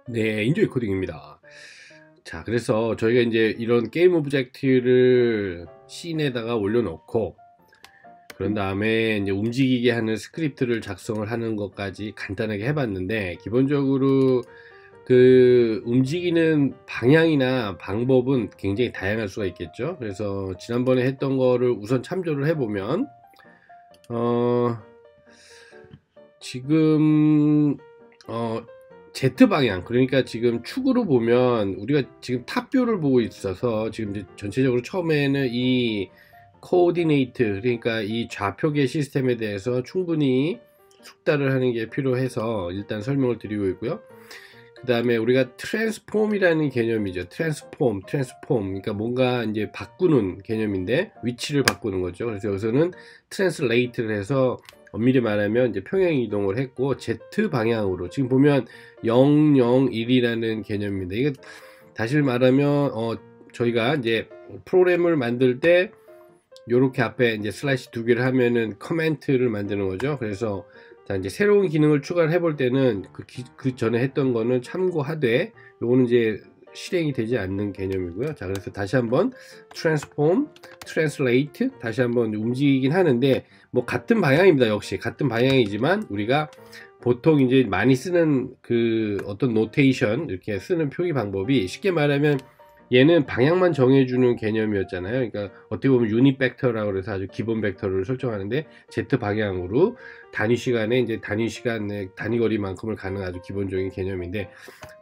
네, 인조이 코딩입니다. 자, 그래서 저희가 이제 이런 게임 오브젝트를 씬에다가 올려놓고, 그런 다음에 이제 움직이게 하는 스크립트를 작성을 하는 것까지 간단하게 해봤는데, 기본적으로 그 움직이는 방향이나 방법은 굉장히 다양할 수가 있겠죠. 그래서 지난번에 했던 거를 우선 참조를 해보면, 지금, Z 방향, 그러니까 지금 축으로 보면 우리가 지금 탑뷰를 보고 있어서 지금 이제 전체적으로 처음에는 이 코디네이트, 그러니까 이 좌표계 시스템에 대해서 충분히 숙달을 하는 게 필요해서 일단 설명을 드리고 있고요. 그 다음에 우리가 트랜스폼이라는 개념이죠. 트랜스폼. 그러니까 뭔가 이제 바꾸는 개념인데 위치를 바꾸는 거죠. 그래서 여기서는 트랜슬레이트를 해서 엄밀히 말하면 이제 평행 이동을 했고 Z 방향으로 지금 보면 001이라는 개념입니다. 이게 다시 말하면 저희가 이제 프로그램을 만들 때 요렇게 앞에 이제 슬래시 두 개를 하면은 커멘트를 만드는 거죠. 그래서 자, 이제 새로운 기능을 추가를 해볼 때는 그 전에 했던 거는 참고하되 요거는 이제 실행이 되지 않는 개념이고요. 자, 그래서 다시 한번 transform, translate 다시 한번 움직이긴 하는데 뭐 같은 방향입니다. 역시 같은 방향이지만 우리가 보통 이제 많이 쓰는 그 어떤 노테이션 이렇게 쓰는 표기 방법이 쉽게 말하면 얘는 방향만 정해주는 개념이었잖아요. 그러니까 어떻게 보면 유닛 벡터라고 해서 아주 기본 벡터를 설정하는데 Z 방향으로 단위 시간에 이제 단위 시간의 단위 거리만큼을 가는 아주 기본적인 개념인데,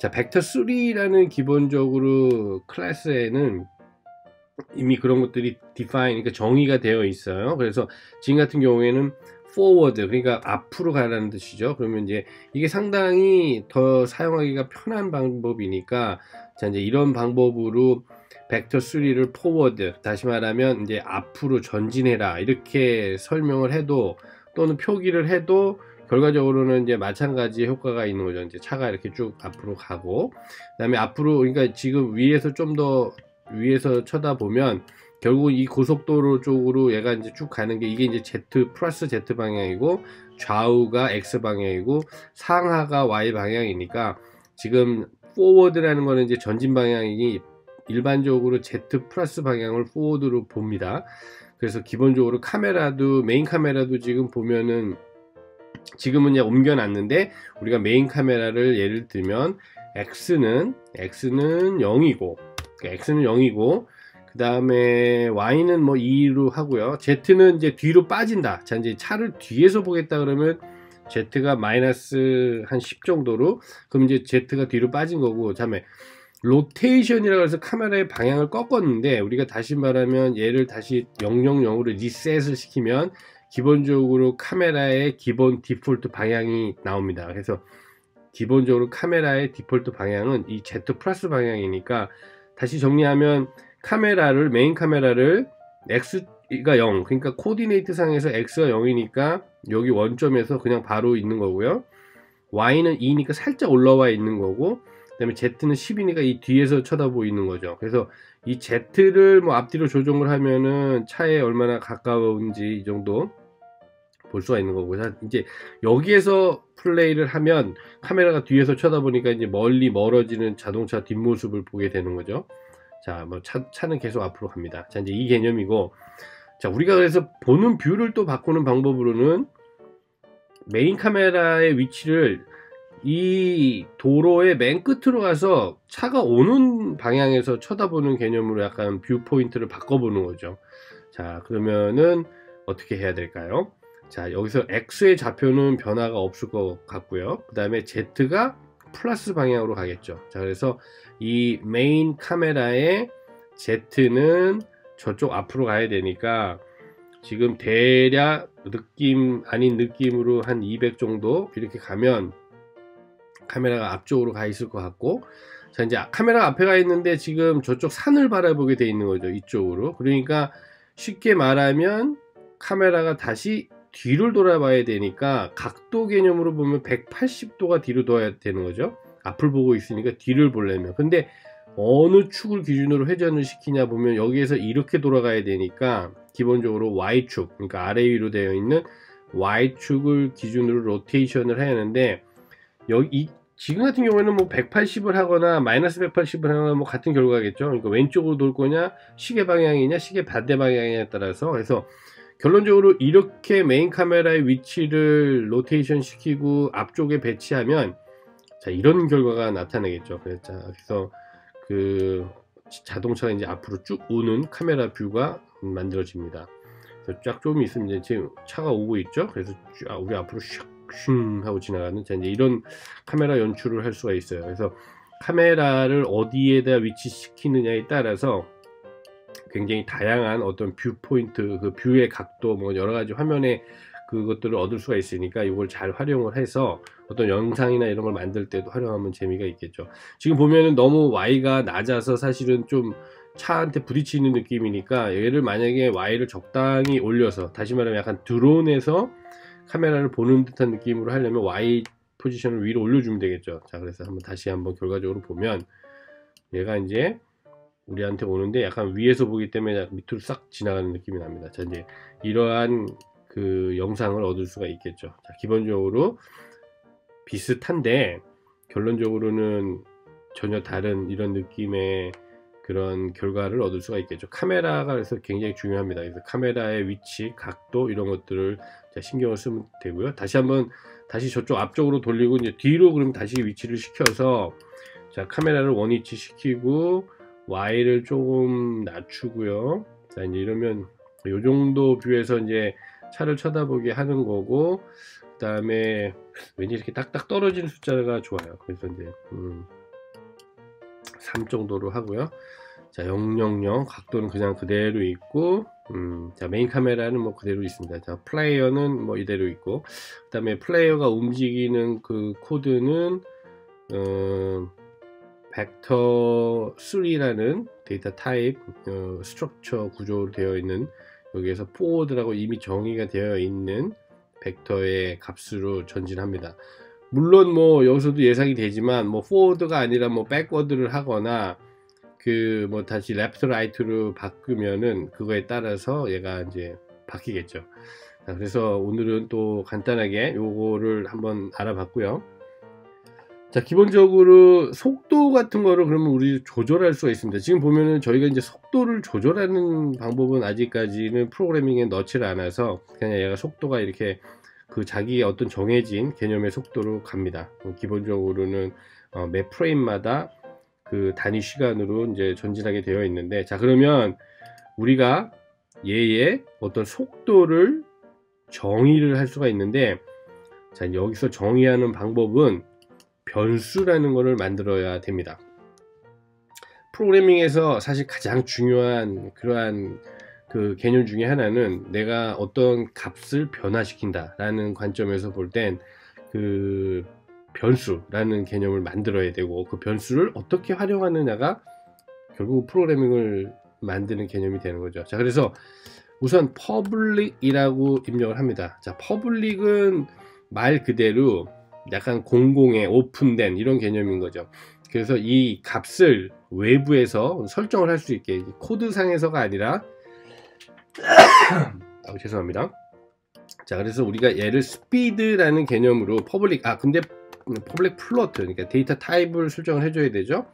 자, 벡터 3라는 기본적으로 클래스에는 이미 그런 것들이 define, 그러니까 정의가 되어 있어요. 그래서 지금 같은 경우에는 forward, 그러니까 앞으로 가라는 뜻이죠. 그러면 이제 이게 상당히 더 사용하기가 편한 방법이니까, 자, 이제 이런 방법으로 벡터 3를 forward, 다시 말하면 이제 앞으로 전진해라 이렇게 설명을 해도 또는 표기를 해도 결과적으로는 이제 마찬가지 효과가 있는 거죠. 이제 차가 이렇게 쭉 앞으로 가고, 그다음에 앞으로, 그러니까 지금 위에서 좀 더 위에서 쳐다보면 결국 이 고속도로 쪽으로 얘가 이제 쭉 가는 게 이게 이제 Z 플러스 Z 방향이고 좌우가 X 방향이고 상하가 Y 방향이니까 지금 forward라는 거는 이제 전진 방향이니 일반적으로 Z 플러스 방향을 forward로 봅니다. 그래서 기본적으로 카메라도 메인 카메라도 지금 보면은 지금은 이제 옮겨놨는데 우리가 메인 카메라를 예를 들면 X는 0이고 X는 0이고 그 다음에 Y는 뭐 2로 하고요. Z는 이제 뒤로 빠진다. 자, 이제 차를 뒤에서 보겠다 그러면 Z가 마이너스 한 10 정도로, 그럼 이제 Z가 뒤로 빠진 거고, 다음에 로테이션이라고 해서 카메라의 방향을 꺾었는데 우리가 다시 말하면 얘를 다시 000으로 리셋을 시키면 기본적으로 카메라의 기본 디폴트 방향이 나옵니다. 그래서 기본적으로 카메라의 디폴트 방향은 이 Z 플러스 방향이니까 다시 정리하면 카메라를, 메인 카메라를 X가 0, 그러니까 코디네이트 상에서 X가 0이니까 여기 원점에서 그냥 바로 있는 거고요. Y는 2니까 살짝 올라와 있는 거고, 그 다음에 Z는 10이니까 이 뒤에서 쳐다보이는 거죠. 그래서 이 Z를 뭐 앞뒤로 조정을 하면은 차에 얼마나 가까운지 이 정도 볼 수가 있는 거고, 이제 여기에서 플레이를 하면 카메라가 뒤에서 쳐다보니까 이제 멀어지는 자동차 뒷모습을 보게 되는 거죠. 자, 뭐 차는 계속 앞으로 갑니다. 자, 이제 이 개념이고, 자, 우리가 그래서 보는 뷰를 또 바꾸는 방법으로는 메인 카메라의 위치를 이 도로의 맨 끝으로 가서 차가 오는 방향에서 쳐다보는 개념으로 약간 뷰 포인트를 바꿔보는 거죠. 자, 그러면은 어떻게 해야 될까요? 자, 여기서 X의 좌표는 변화가 없을 것 같고요. 그 다음에 Z가 플러스 방향으로 가겠죠. 자, 그래서 이 메인 카메라의 Z는 저쪽 앞으로 가야 되니까 지금 대략 느낌 아닌 느낌으로 한 200 정도 이렇게 가면 카메라가 앞쪽으로 가 있을 것 같고, 자, 이제 카메라 앞에 가 있는데 지금 저쪽 산을 바라보게 돼 있는 거죠. 이쪽으로. 그러니까 쉽게 말하면 카메라가 다시 뒤를 돌아봐야 되니까 각도 개념으로 보면 180도가 뒤로 돌아야 되는 거죠. 앞을 보고 있으니까 뒤를 보려면. 근데 어느 축을 기준으로 회전을 시키냐 보면 여기에서 이렇게 돌아가야 되니까 기본적으로 Y축, 그러니까 아래 위로 되어 있는 Y축을 기준으로 로테이션을 해야 하는데, 여기 지금 같은 경우에는 뭐 180을 하거나 마이너스 180을 하거나 뭐 같은 결과겠죠. 그러니까 왼쪽으로 돌 거냐, 시계 방향이냐, 시계 반대 방향에 따라서. 그래서 결론적으로 이렇게 메인 카메라의 위치를 로테이션 시키고 앞쪽에 배치하면 자, 이런 결과가 나타나겠죠. 그래서 그 자동차가 이제 앞으로 쭉 오는 카메라 뷰가 만들어집니다. 그래서 쫙 좀 있으면 이제 지금 차가 오고 있죠. 그래서 쫙 우리 앞으로 슉 하고 지나가는 자, 이제 이런 카메라 연출을 할 수가 있어요. 그래서 카메라를 어디에다 위치시키느냐에 따라서 굉장히 다양한 어떤 뷰 포인트, 그 뷰의 각도, 뭐 여러 가지 화면에 그것들을 얻을 수가 있으니까 이걸 잘 활용을 해서 어떤 영상이나 이런 걸 만들 때도 활용하면 재미가 있겠죠. 지금 보면은 너무 Y가 낮아서 사실은 좀 차한테 부딪히는 느낌이니까 얘를 만약에 Y를 적당히 올려서, 다시 말하면 약간 드론에서 카메라를 보는 듯한 느낌으로 하려면 Y 포지션을 위로 올려주면 되겠죠. 자, 그래서 다시 한번 결과적으로 보면 얘가 이제 우리한테 오는데 약간 위에서 보기 때문에 밑으로 싹 지나가는 느낌이 납니다. 자, 이제 이러한 그 영상을 얻을 수가 있겠죠. 자, 기본적으로 비슷한데 결론적으로는 전혀 다른 이런 느낌의 그런 결과를 얻을 수가 있겠죠. 카메라가 그래서 굉장히 중요합니다. 그래서 카메라의 위치, 각도 이런 것들을 신경을 쓰면 되고요. 다시 저쪽 앞쪽으로 돌리고 이제 뒤로 그럼 다시 위치를 시켜서 자, 카메라를 원위치 시키고 Y를 조금 낮추고요. 자, 이제 이러면 이 정도 뷰에서 이제 차를 쳐다보게 하는 거고, 그 다음에 왠지 이렇게 딱딱 떨어지는 숫자가 좋아요. 그래서 이제 3 정도로 하고요. 자, 000 각도는 그냥 그대로 있고, 자, 메인 카메라는 뭐 그대로 있습니다. 자, 플레이어는 뭐 이대로 있고, 그 다음에 플레이어가 움직이는 그 코드는 벡터 3라는 데이터 타입 스트럭처 구조로 되어 있는, 여기에서 포워드라고 이미 정의가 되어 있는 벡터의 값으로 전진합니다. 물론 뭐 여기서도 예상이 되지만 뭐 포워드가 아니라 뭐 백워드를 하거나 그 뭐 다시 레프트 라이트로 바꾸면은 그거에 따라서 얘가 이제 바뀌겠죠. 자, 그래서 오늘은 또 간단하게 요거를 한번 알아봤고요. 자, 기본적으로 속도 같은 거를 그러면 우리 조절할 수가 있습니다. 지금 보면은 저희가 이제 속도를 조절하는 방법은 아직까지는 프로그래밍에 넣지를 않아서 그냥 얘가 속도가 이렇게 그 자기의 어떤 정해진 개념의 속도로 갑니다. 기본적으로는 매 프레임마다 그 단위 시간으로 이제 전진하게 되어 있는데, 자, 그러면 우리가 얘의 어떤 속도를 정의를 할 수가 있는데, 자, 여기서 정의하는 방법은 변수라는 것을 만들어야 됩니다. 프로그래밍에서 사실 가장 중요한 그러한 그 개념 중에 하나는 내가 어떤 값을 변화시킨다 라는 관점에서 볼 땐 그 변수라는 개념을 만들어야 되고, 그 변수를 어떻게 활용하느냐가 결국 프로그래밍을 만드는 개념이 되는 거죠. 자, 그래서 우선 public이라고 입력을 합니다. 자, public은 말 그대로 약간 공공의 오픈된 이런 개념인 거죠. 그래서 이 값을 외부에서 설정을 할 수 있게, 코드상에서가 아니라 죄송합니다. 자, 그래서 우리가 얘를 스피드라는 개념으로 근데 퍼블릭 플로트, 그러니까 데이터 타입을 설정을 해줘야 되죠.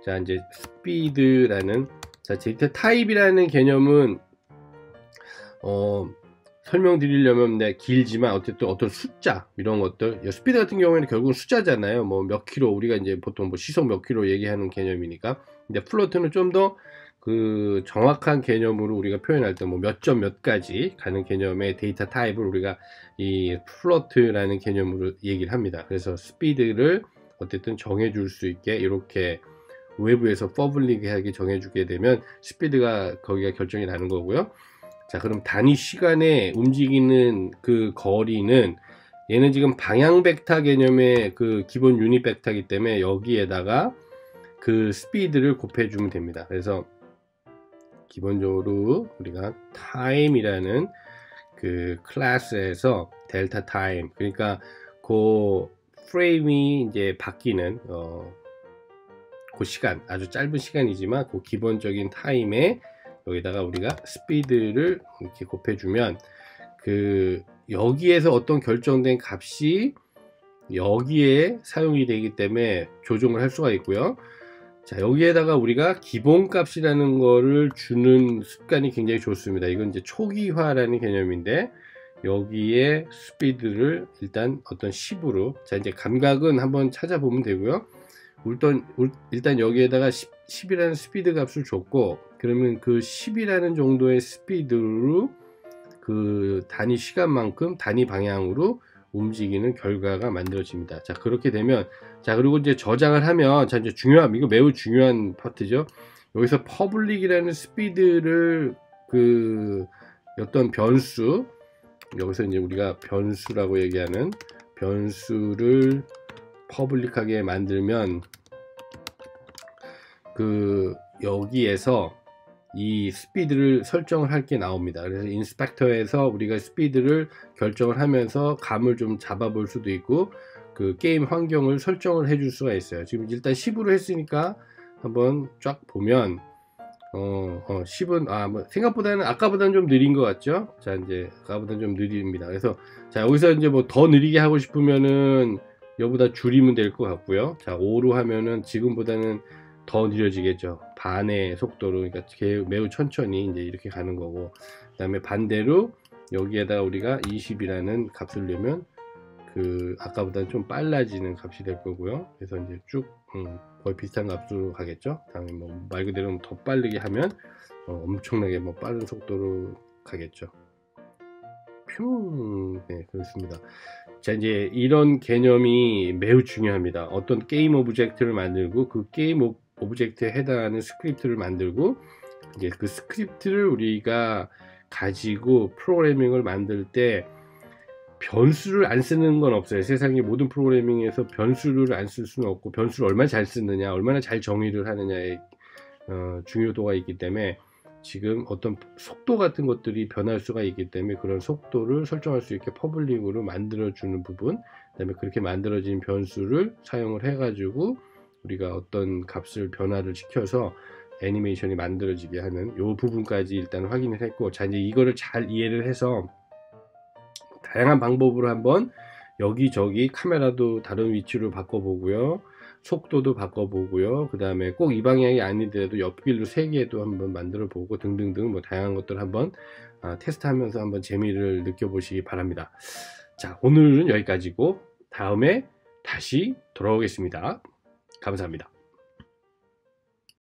자, 이제 스피드라는, 자, 데이터 타입이라는 개념은 설명드리려면 길지만 어쨌든 어떤 숫자 이런 것들, 스피드 같은 경우에는 결국은 숫자잖아요. 뭐 몇 킬로, 우리가 이제 보통 뭐 시속 몇 킬로 얘기하는 개념이니까. 근데 플로트는 좀 더 그 정확한 개념으로 우리가 표현할 때 뭐 몇 점 몇까지 가는 개념의 데이터 타입을 우리가 이 플로트라는 개념으로 얘기를 합니다. 그래서 스피드를 어쨌든 정해줄 수 있게 이렇게 외부에서 퍼블릭하게 정해주게 되면 스피드가 거기가 결정이 나는 거고요. 자, 그럼 단위 시간에 움직이는 그 거리는, 얘는 지금 방향 벡터 개념의 그 기본 유닛 벡터이기 때문에 여기에다가 그 스피드를 곱해주면 됩니다. 그래서 기본적으로 우리가 time이라는 그 클래스에서 델타 타임, 그러니까 그 프레임이 이제 바뀌는 그 시간, 아주 짧은 시간이지만 그 기본적인 타임에 여기다가 우리가 스피드를 이렇게 곱해주면 그 여기에서 어떤 결정된 값이 여기에 사용이 되기 때문에 조정을 할 수가 있고요. 자, 여기에다가 우리가 기본값이라는 거를 주는 습관이 굉장히 좋습니다. 이건 이제 초기화라는 개념인데, 여기에 스피드를 일단 어떤 10으로, 자, 이제 감각은 한번 찾아보면 되고요. 일단 여기에다가 10이라는 스피드 값을 줬고, 그러면 그 10이라는 정도의 스피드로 그 단위 시간만큼 단위 방향으로 움직이는 결과가 만들어집니다. 자, 그렇게 되면, 자, 그리고 이제 저장을 하면, 자, 이제 이거 매우 중요한 파트죠. 여기서 퍼블릭이라는 스피드를 어떤 변수, 여기서 이제 우리가 변수라고 얘기하는 변수를 퍼블릭하게 만들면, 여기에서 이 스피드를 설정을 할 게 나옵니다. 그래서 인스펙터에서 우리가 스피드를 결정을 하면서 감을 좀 잡아볼 수도 있고, 그 게임 환경을 설정을 해줄 수가 있어요. 지금 일단 10으로 했으니까 한번 쫙 보면 10은 뭐 생각보다는 아까보다는 좀 느린 것 같죠? 자, 이제 아까보다는 좀 느립니다. 그래서 자, 여기서 이제 뭐 더 느리게 하고 싶으면은 여기보다 줄이면 될 것 같고요. 자, 5로 하면은 지금보다는 더 느려지겠죠. 반의 속도로, 그러니까 매우 천천히 이제 이렇게 가는 거고, 그 다음에 반대로 여기에다가 우리가 20이라는 값을 넣으면 아까보다는 좀 빨라지는 값이 될 거고요. 그래서 이제 쭉 거의 비슷한 값으로 가겠죠. 다음에 뭐 말 그대로 더 빠르게 하면 엄청나게 뭐 빠른 속도로 가겠죠. 네, 그렇습니다. 자, 이제 이런 개념이 매우 중요합니다. 어떤 게임 오브젝트를 만들고 그 게임 오브젝트에 해당하는 스크립트를 만들고, 이제 그 스크립트를 우리가 가지고 프로그래밍을 만들 때 변수를 안 쓰는 건 없어요. 세상의 모든 프로그래밍에서 변수를 안 쓸 수는 없고, 변수를 얼마나 잘 쓰느냐, 얼마나 잘 정의를 하느냐의 중요도가 있기 때문에, 지금 어떤 속도 같은 것들이 변할 수가 있기 때문에 그런 속도를 설정할 수 있게 퍼블릭으로 만들어주는 부분, 그 다음에 그렇게 만들어진 변수를 사용을 해가지고 우리가 어떤 값을 변화를 시켜서 애니메이션이 만들어지게 하는 요 부분까지 일단 확인을 했고, 자, 이제 이거를 잘 이해를 해서 다양한 방법으로 한번 여기저기 카메라도 다른 위치로 바꿔보고요, 속도도 바꿔보고요, 그 다음에 꼭 이 방향이 아니더라도 옆길로 3개도 한번 만들어 보고 등등등 뭐 다양한 것들 한번 테스트하면서 한번 재미를 느껴보시기 바랍니다. 자, 오늘은 여기까지고 다음에 다시 돌아오겠습니다. 감사합니다.